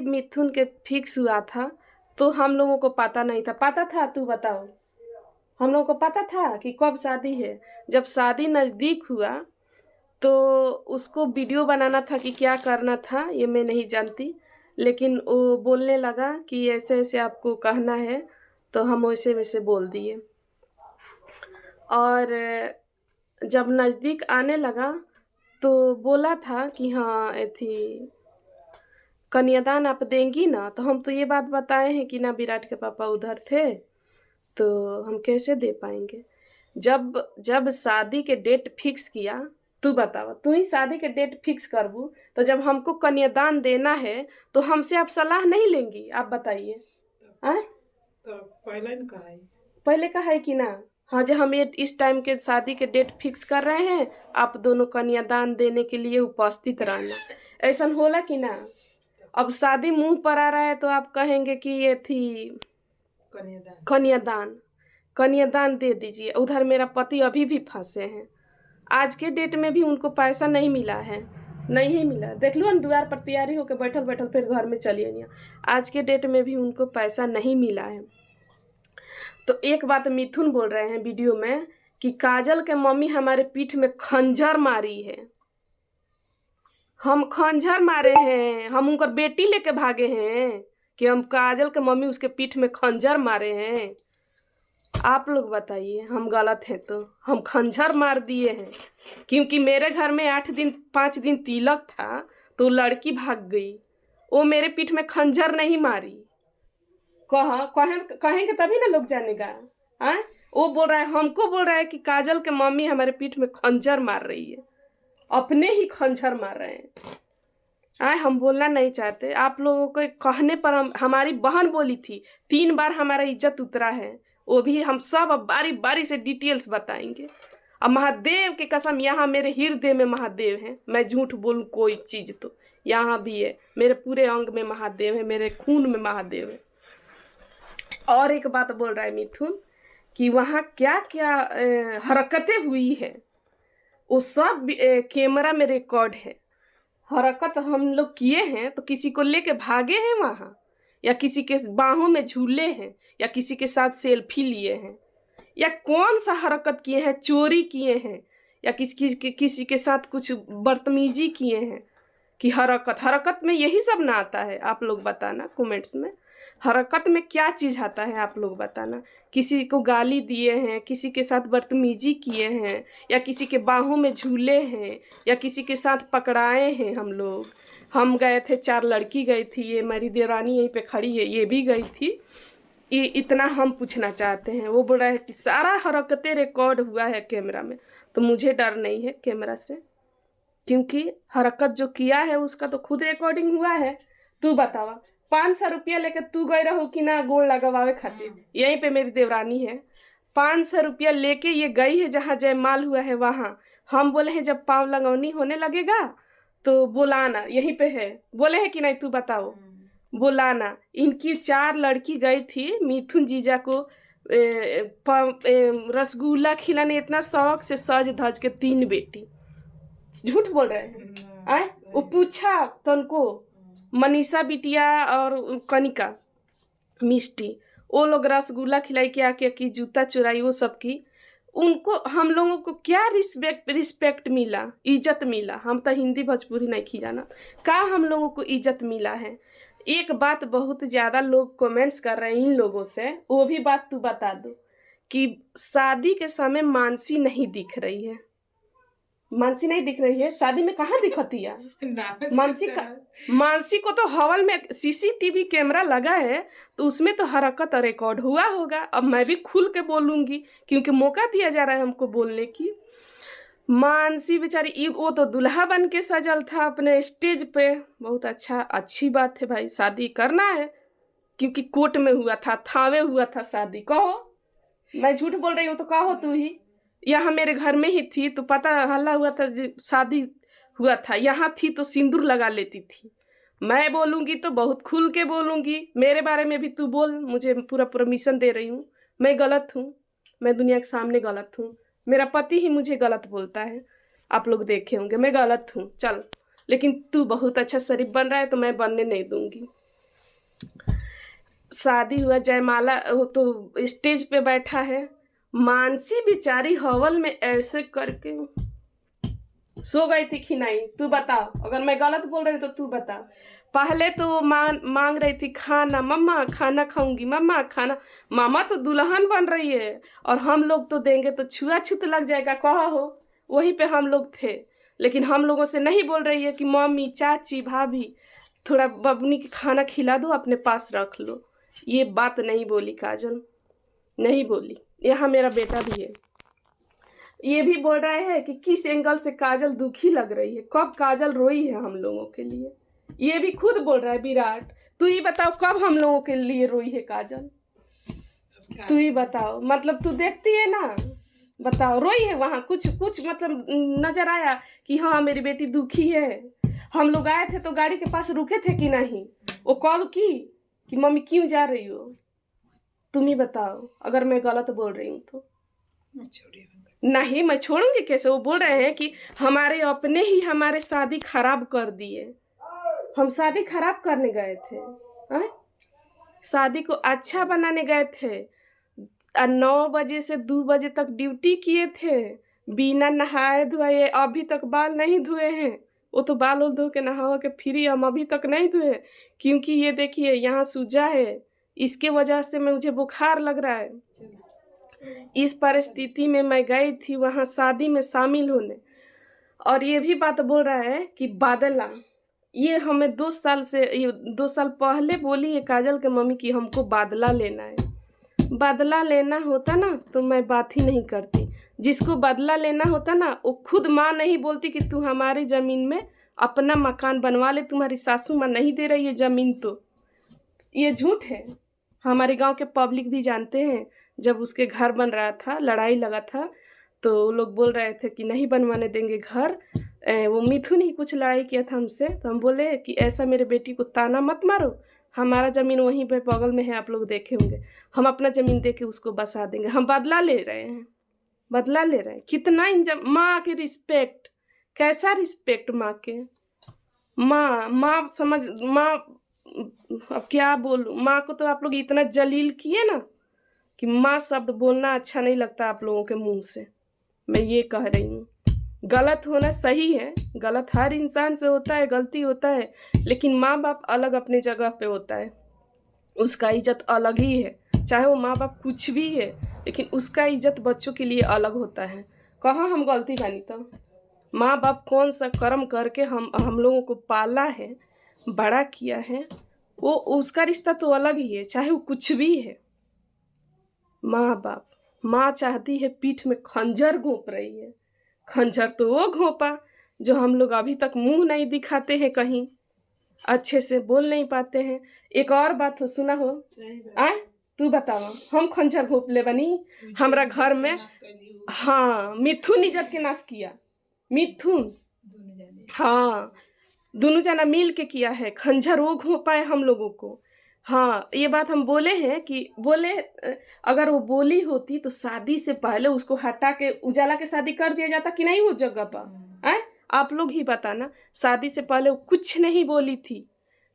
मिथुन के फिक्स हुआ था तो हम लोगों को पता नहीं था। पता था? तू बताओ। हम लोगों को पता था कि कब शादी है। जब शादी नज़दीक हुआ तो उसको वीडियो बनाना था कि क्या करना था ये मैं नहीं जानती, लेकिन वो बोलने लगा कि ऐसे ऐसे आपको कहना है, तो हम वैसे वैसे बोल दिए। और जब नज़दीक आने लगा तो बोला था कि हाँ थी कन्यादान आप देंगी ना, तो हम तो ये बात बताए हैं कि ना विराट के पापा उधर थे तो हम कैसे दे पाएंगे। जब जब शादी के डेट फिक्स किया, तू बतावा, तू ही शादी के डेट फिक्स करबू, तो जब हमको कन्यादान देना है तो हमसे आप सलाह नहीं लेंगी? आप बताइए। तो पहले न कहा है, पहले कहा है कि ना, हाँ जो हम ये इस टाइम के शादी के डेट फिक्स कर रहे हैं, आप दोनों कन्यादान देने के लिए उपस्थित रहना। ऐसा होला कि ना? अब शादी मुंह पर आ रहा है तो आप कहेंगे कि ये थी कन्यादान कन्यादान दे दीजिए। उधर मेरा पति अभी भी फंसे हैं। आज के डेट में भी उनको पैसा नहीं मिला है, नहीं ही मिला। देख लो, द्वार पर तैयारी होकर बैठल बैठल फिर घर में चली आई। आज के डेट में भी उनको पैसा नहीं मिला है। तो एक बात मिथुन बोल रहे हैं वीडियो में कि काजल के मम्मी हमारे पीठ में खंजर मारी है। हम खंजर मारे हैं? हम उनकर बेटी लेके भागे हैं कि हम काजल के मम्मी उसके पीठ में खंजर मारे हैं? आप लोग बताइए, हम गलत हैं तो हम खंजर मार दिए हैं? क्योंकि मेरे घर में 5 दिन तिलक था तो लड़की भाग गई, वो मेरे पीठ में खंजर नहीं मारी। कहेंगे तभी ना लोग जानेगा। वो बोल रहा है, हमको बोल रहा है कि काजल के मम्मी हमारे पीठ में खंजर मार रही है। अपने ही खंजर मार रहे हैं। हम बोलना नहीं चाहते। आप लोगों के कहने पर हमारी बहन बोली थी, 3 बार हमारा इज्जत उतरा है, वो भी हम सब अब बारी बारी से डिटेल्स बताएंगे। अब महादेव की कसम, यहाँ मेरे हृदय में महादेव हैं। मैं झूठ बोलूं कोई चीज तो यहाँ भी है। मेरे पूरे अंग में महादेव है, मेरे खून में महादेव है। और एक बात बोल रहा है मिथुन कि वहाँ क्या क्या हरकतें हुई है, वो सब कैमरा में रिकॉर्ड है। हरकत हम लोग किए हैं तो किसी को लेके भागे हैं वहाँ, या किसी के बाहों में झूले हैं, या किसी के साथ सेल्फी लिए हैं, या कौन सा हरकत किए हैं? चोरी किए हैं या किसी के साथ कुछ बदतमीजी किए हैं? कि हरकत में यही सब ना आता है? आप लोग बताना कमेंट्स में, हरकत में क्या चीज़ आता है? आप लोग बताना। किसी को गाली दिए हैं, किसी के साथ बदतमीजी किए हैं, या किसी के बाहों में झूले हैं, या किसी के साथ पकड़ाए हैं हम लोग? हम गए थे, 4 लड़की गई थी, ये मेरी देवरानी यहीं पे खड़ी है, ये भी गई थी। ये इतना हम पूछना चाहते हैं। वो बोल रहा है कि सारा हरकतें रिकॉर्ड हुआ है कैमरा में, तो मुझे डर नहीं है कैमरा से, क्योंकि हरकत जो किया है उसका तो खुद रिकॉर्डिंग हुआ है। तू बतावा, 500 रुपया लेके तू गए रहो कि ना गोड़ लगवावे खातिर? यहीं पे मेरी देवरानी है, 500 रुपया लेके ये गई है जहाँ जयमाल हुआ है वहाँ। हम बोले हैं जब पाँव लगौनी होने लगेगा तो बुलाना, यहीं पे है। बोले हैं कि नहीं? तू बताओ, बुलाना। इनकी 4 लड़की गई थी मिथुन जीजा को रसगुल्ला खिलाने, इतना शौक से सज धज के 3 बेटी। झूठ बोल रहे हैं। वो पूछा तो उनको मनीषा बिटिया और कनिका मिष्टी, वो लोग रसगुल्ला खिलाई के आके की जूता चुराई, वो सब की। उनको हम लोगों को क्या रिस्पेक्ट मिला, इज्जत मिला? हम तो हिंदी भोजपुरी नहीं खिलाना का, हम लोगों को इज्जत मिला है? एक बात बहुत ज़्यादा लोग कमेंट्स कर रहे हैं इन लोगों से, वो भी बात तू बता दो कि शादी के समय मानसी नहीं दिख रही है। मानसी नहीं दिख रही है? शादी में कहाँ दिखती है मानसी को तो हॉल में सीसीटीवी कैमरा लगा है, तो उसमें तो हरकत रिकॉर्ड हुआ होगा। अब मैं भी खुल के बोलूंगी क्योंकि मौका दिया जा रहा है हमको बोलने की। मानसी बेचारी, वो तो दुल्हा बन के सजल था अपने स्टेज पे। बहुत अच्छा, अच्छी बात है भाई, शादी करना है क्योंकि कोर्ट में हुआ था, थावे हुआ था शादी। कहो मैं झूठ बोल रही हूँ तो कहो तू ही। यहाँ मेरे घर में ही थी तो पता हल्ला हुआ था, शादी हुआ था, यहाँ थी तो सिंदूर लगा लेती थी। मैं बोलूँगी तो बहुत खुल के बोलूँगी। मेरे बारे में भी तू बोल, मुझे पूरा परमिशन दे रही हूँ। मैं गलत हूँ? मैं दुनिया के सामने गलत हूँ? मेरा पति ही मुझे गलत बोलता है, आप लोग देखे होंगे। मैं गलत हूँ चल, लेकिन तू बहुत अच्छा शरीफ बन रहा है तो मैं बनने नहीं दूँगी। शादी हुआ, जयमाला, वो तो स्टेज पे बैठा है, मानसी बेचारी हवल में ऐसे करके सो गई थी कि नहीं? तू बता, अगर मैं गलत बोल रही तो तू बता। पहले तो वो मांग रही थी खाना, मम्मा खाना खाऊंगी, मम्मा खाना। मामा तो दुल्हन बन रही है और हम लोग तो देंगे तो छुआछूत लग जाएगा, कहा हो। वहीं पे हम लोग थे, लेकिन हम लोगों से नहीं बोल रही है कि मम्मी, चाची, भाभी थोड़ा बबनी के खाना खिला दो, अपने पास रख लो। ये बात नहीं बोली काजल, नहीं बोली। यहाँ मेरा बेटा भी है, ये भी बोल रहे हैं कि किस एंगल से काजल दुखी लग रही है, कब काजल रोई है हम लोगों के लिए। ये भी खुद बोल रहा है विराट, तू ही बताओ कब हम लोगों के लिए रोई है काजल, तू ही बताओ। मतलब तू देखती है ना, बताओ रोई है वहाँ? कुछ कुछ मतलब नजर आया कि हाँ मेरी बेटी दुखी है? हम लोग आए थे तो गाड़ी के पास रुके थे कि नहीं? वो कॉल की कि मम्मी क्यों जा रही हो? तुम ही बताओ अगर मैं गलत बोल रही हूँ तो। नहीं, मैं छोड़ूंगी कैसे? वो बोल रहे हैं कि हमारे अपने ही हमारे शादी खराब कर दिए। हम शादी खराब करने गए थे? शादी को अच्छा बनाने गए थे। 9 बजे से 2 बजे तक ड्यूटी किए थे, बिना नहाए धोए, अभी तक बाल नहीं धोए हैं। वो तो बाल धो के नहा के फिर हम अभी तक नहीं धोए, क्योंकि ये देखिए यहाँ सूजा है, इसके वजह से मुझे बुखार लग रहा है। इस परिस्थिति में मैं गई थी वहाँ शादी में शामिल होने, और ये भी बात बोल रहा है कि बादला, ये हमें 2 साल से, ये 2 साल पहले बोली है काजल के मम्मी कि हमको बादला लेना है। बदला लेना होता ना तो मैं बात ही नहीं करती। जिसको बदला लेना होता ना, वो खुद माँ नहीं बोलती कि तू हमारी ज़मीन में अपना मकान बनवा ले, तुम्हारी सासू माँ नहीं दे रही है ज़मीन। तो ये झूठ है, हमारे गांव के पब्लिक भी जानते हैं। जब उसके घर बन रहा था, लड़ाई लगा था, तो लोग बोल रहे थे कि नहीं बनवाने देंगे घर। वो मिथुन ही कुछ लड़ाई किया था हमसे, तो हम बोले कि ऐसा मेरे बेटी को ताना मत मारो, हमारा ज़मीन वहीं पे बगल में है, आप लोग देखे होंगे, हम अपना ज़मीन दे के उसको बसा देंगे। हम बदला ले रहे हैं, बदला ले रहे हैं। कितना माँ के रिस्पेक्ट, कैसा रिस्पेक्ट माँ के? माँ समझ, माँ, अब क्या बोलूँ, माँ को तो आप लोग इतना जलील किए ना कि माँ शब्द बोलना अच्छा नहीं लगता आप लोगों के मुंह से। मैं ये कह रही हूँ, गलत होना सही है, गलत हर इंसान से होता है, गलती होता है, लेकिन माँ बाप अलग अपने जगह पे होता है, उसका इज्जत अलग ही है। चाहे वो माँ बाप कुछ भी है, लेकिन उसका इज्जत बच्चों के लिए अलग होता है। कहाँ हम गलती बानी? तो माँ बाप कौन सा कर्म करके हम लोगों को पाला है, बड़ा किया है, वो उसका रिश्ता तो अलग ही है, चाहे वो कुछ भी है। माँ बाप, माँ चाहती है पीठ में खंजर घोंप रही है, खंजर तो वो घोंपा जो हम लोग अभी तक मुंह नहीं दिखाते हैं, कहीं अच्छे से बोल नहीं पाते हैं। एक और बात हो, सुना हो? आए तू बतावा, हम खंजर घोंप ले बनी हमरा घर में? हाँ, मिथुन इज्जत के नाश किया, मिथुन, हाँ दोनों जना मिल के किया है, खंजर वो घोंपा है हम लोगों को। हाँ, ये बात हम बोले हैं कि बोले अगर वो बोली होती तो शादी से पहले उसको हटा के उजाला के शादी कर दिया जाता कि नहीं उस जगह पर? आए आप लोग ही बताना, शादी से पहले वो कुछ नहीं बोली थी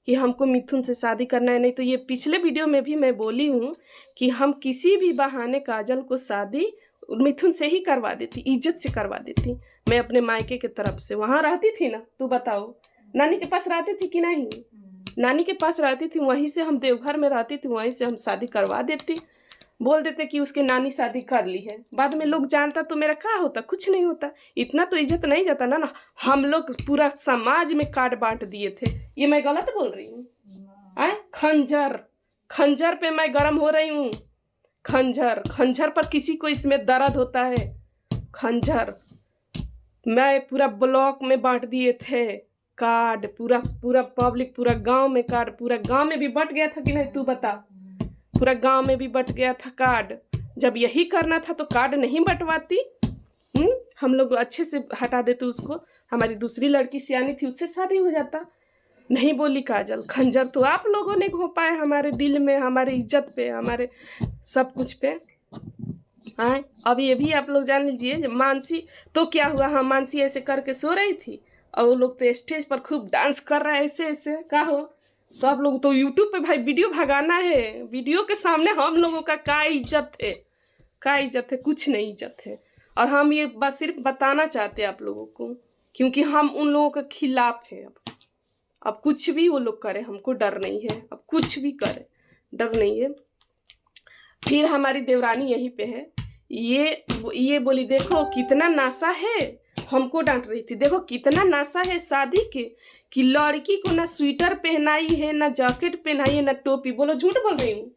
कि हमको मिथुन से शादी करना है। नहीं तो ये पिछले वीडियो में भी मैं बोली हूँ कि हम किसी भी बहाने काजल को शादी मिथुन से ही करवा देती, इज्जत से करवा देती। मैं अपने मायके के तरफ से वहाँ रहती थी ना, तू बताओ, नानी के पास रहती थी कि नहीं? नानी के पास रहती थी, वहीं से हम देवघर में रहती थी, वहीं से हम शादी करवा देती। बोल देते कि उसके नानी शादी कर ली है, बाद में लोग जानता तो मेरा क्या होता? कुछ नहीं होता, इतना तो इज्जत नहीं जाता ना। हम लोग पूरा समाज में काट बांट दिए थे। ये मैं गलत बोल रही हूँ? खंजर, खंजर पे मैं गर्म हो रही हूँ। खंजर, खंजर पर किसी को इसमें दर्द होता है? खंजर मैं पूरा ब्लॉक में बांट दिए थे कार्ड, पूरा पूरा पब्लिक, पूरा गांव में कार्ड, पूरा गांव में भी बट गया था कि नहीं? तू बता, पूरा गांव में भी बट गया था कार्ड। जब यही करना था तो कार्ड नहीं बंटवाती, हम लोग अच्छे से हटा देते उसको। हमारी दूसरी लड़की सियानी थी, उससे शादी हो जाता। नहीं बोली काजल, खंजर तो आप लोगों ने घोंपा है हमारे दिल में, हमारे इज्जत पे, हमारे सब कुछ पे। हाँ, अब ये भी आप लोग जान लीजिए, मानसी तो क्या हुआ, हाँ मानसी ऐसे करके सो रही थी और वो लोग तो स्टेज पर खूब डांस कर रहा है, ऐसे ऐसे। का हो, सब लोग तो यूट्यूब पे भाई वीडियो भगाना है, वीडियो के सामने हम लोगों का क्या इज्जत है, क्या इज्जत है, कुछ नहीं इज्जत है। और हम ये बस सिर्फ बताना चाहते हैं आप लोगों को, क्योंकि हम उन लोगों के खिलाफ है। अब कुछ भी वो लोग करे हमको डर नहीं है, अब कुछ भी करे डर नहीं है। फिर हमारी देवरानी यहीं पे है, ये बोली देखो कितना नासा है, हमको डांट रही थी, देखो कितना नासा है शादी के, कि लड़की को ना स्वेटर पहनाई है, ना जैकेट पहनाई है, ना टोपी। बोलो झूठ बोल रही हूँ?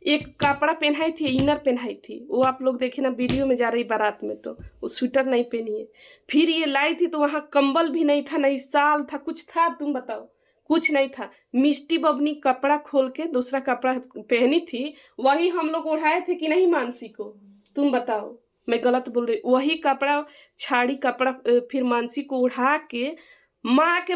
एक कपड़ा पहनाई थी, इनर पहनाई थी, वो आप लोग देखे ना वीडियो में जा रही बारात में, तो वो स्वेटर नहीं पहनी है। फिर ये लाई थी तो वहाँ कंबल भी नहीं था, नहीं साल था, कुछ था? तुम बताओ, कुछ नहीं था। मिष्टी बबनी कपड़ा खोल के दूसरा कपड़ा पहनी थी, वही हम लोग ओढ़ाए थे कि नहीं मानसी को? तुम बताओ, मैं गलत बोल रही? वही कपड़ा, छाड़ी कपड़ा, फिर मानसी को उड़ा के माँ के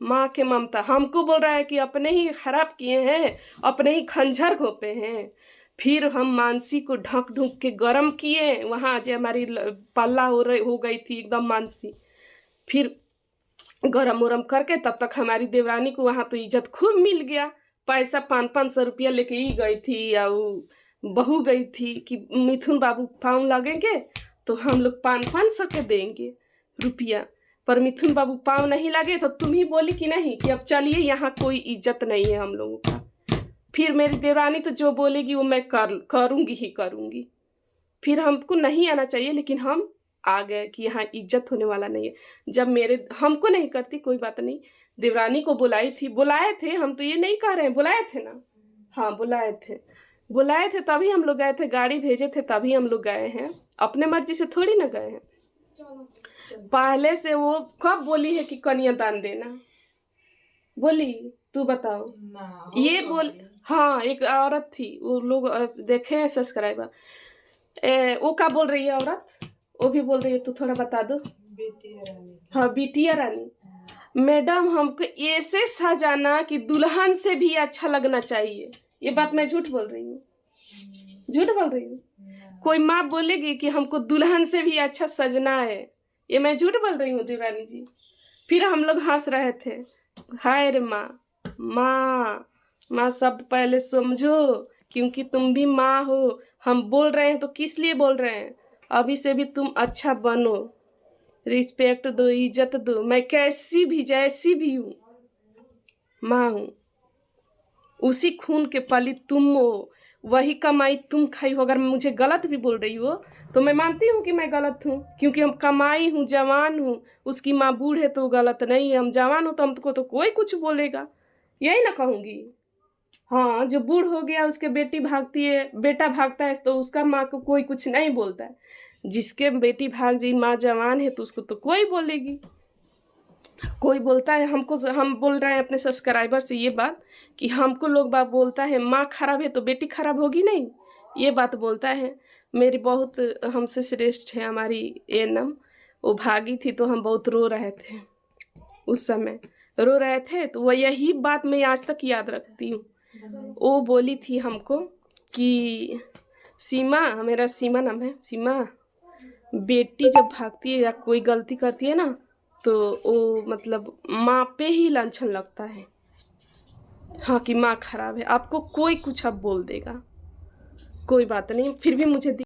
माँ के ममता हमको बोल रहा है कि अपने ही खराब किए हैं, अपने ही खंजर घोपे हैं। फिर हम मानसी को ढक ढूंक के गरम किए, वहाँ जो हमारी पल्ला हो गई थी एकदम मानसी। फिर गरम वरम करके तब तक हमारी देवरानी को वहाँ तो इज्जत खूब मिल गया। पैसा 500 रुपया लेके ही गई थी, या वो बहू गई थी कि मिथुन बाबू पाँव लगेंगे तो हम लोग 500 के देंगे रुपया, पर मिथुन बाबू पाँव नहीं लगे तो तुम ही बोली कि नहीं कि अब चलिए, यहाँ कोई इज्जत नहीं है हम लोगों का। फिर मेरी देवरानी तो जो बोलेगी वो मैं करूँगी ही करूँगी। फिर हमको नहीं आना चाहिए, लेकिन हम आ गए कि यहाँ इज्जत होने वाला नहीं है। जब मेरे हमको नहीं करती कोई बात नहीं, देवरानी को बुलाए थे हम, तो ये नहीं कह रहे हैं, बुलाए थे ना? हाँ बुलाए थे तभी हम लोग गए थे, गाड़ी भेजे थे तभी हम लोग गए हैं, अपने मर्जी से थोड़ी ना गए हैं। पहले से वो कब बोली है कि कन्यादान देना? बोली? तू बताओ। ये बोल, हाँ एक औरत थी, वो लोग देखे हैं सब्सक्राइबर, वो क्या बोल रही है औरत? वो भी बोल रही है, तू थोड़ा बता दो। बिटिया रानी। हाँ बिटिया रानी। मैडम हमको ऐसे सजाना कि दुल्हन से भी अच्छा लगना चाहिए। ये बात मैं झूठ बोल रही हूँ? झूठ बोल रही हूँ? कोई माँ बोलेगी कि हमको दुल्हन से भी अच्छा सजना है? ये मैं झूठ बोल रही हूँ देवरानी जी? फिर हम लोग हंस रहे थे, हाय रे माँ शब्द पहले समझो, क्योंकि तुम भी माँ हो। हम बोल रहे हैं तो किस लिए बोल रहे हैं? अभी से भी तुम अच्छा बनो, रिस्पेक्ट दो, इज्जत दो। मैं कैसी भी जैसी भी हूँ, माँ हूँ, उसी खून के पली तुम हो, वही कमाई तुम खाई हो। अगर मुझे गलत भी बोल रही हो तो मैं मानती हूँ कि मैं गलत हूँ, क्योंकि हम कमाई हूँ, जवान हूँ। उसकी माँ बूढ़ है तो गलत नहीं है, हम जवान हो तो हमको तो कोई कुछ बोलेगा, यही ना कहूँगी। हाँ, जो बूढ़ हो गया उसके बेटा भागता है तो उसका माँ को कोई कुछ नहीं बोलता है। जिसके बेटी भाग जाई, माँ जवान है तो उसको तो कोई बोलेगी, कोई बोलता है हमको। हम बोल रहे हैं अपने सब्सक्राइबर से ये बात कि हमको लोग बात बोलता है माँ खराब है तो बेटी खराब होगी नहीं, ये बात बोलता है। मेरी बहुत हमसे श्रेष्ठ है हमारी एनम, वो भागी थी तो हम बहुत रो रहे थे, उस समय रो रहे थे। तो वह यही बात मैं आज तक याद रखती हूँ। वो बोली थी हमको कि सीमा, मेरा सीमा नाम है, सीमा बेटी जब भागती है या कोई गलती करती है ना तो वो मतलब माँ पे ही लांछन लगता है। हाँ कि माँ खराब है, आपको कोई कुछ अब बोल देगा, कोई बात नहीं। फिर भी मुझे